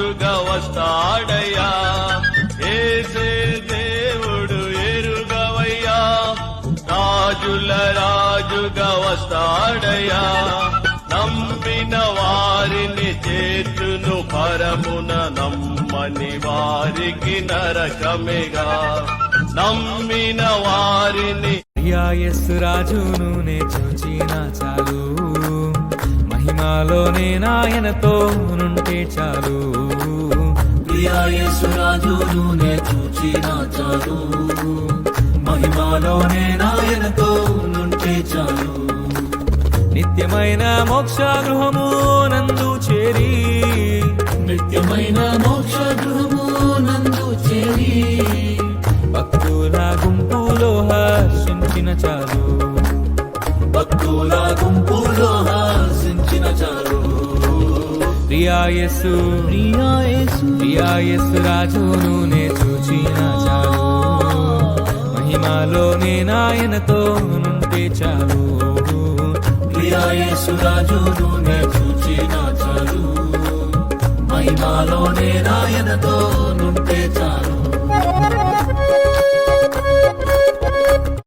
రాజుగా వస్తాడయ్యా. యేసే దేవుడు ఎరుగవయ్యా, రాజుల రాజుగా వస్తాడయ్యా. నమ్మిన వారిని చేతును పరమున, నమ్మని వారికి నరకమేగా. నమ్మిన వారిని యేసు రాజును నే చూచిన చాలు, మహిమలోనే నాయనతో నుంటే చాలు. యేసు రాజును నే చూచిన చాలు, మహిమలోనే నాయనతో నుంటే చాలు. నిత్యమైన మోక్ష గృహము నందు చేరి, నిత్యమైన మోక్ష గృహము నందు చేరి, భక్తుల గుంపులో హర్షించిన చాలు, భక్తుల గుంపులో హర్షించిన చాలు. యేసు రాజును నే చూచిన చాలు, మహిమలోనే నాయనతో నుంటే చాలు. యేసు రాజును నే చూచిన చాలు, మహిమలోనే నాయనతో నుంటే చాలు.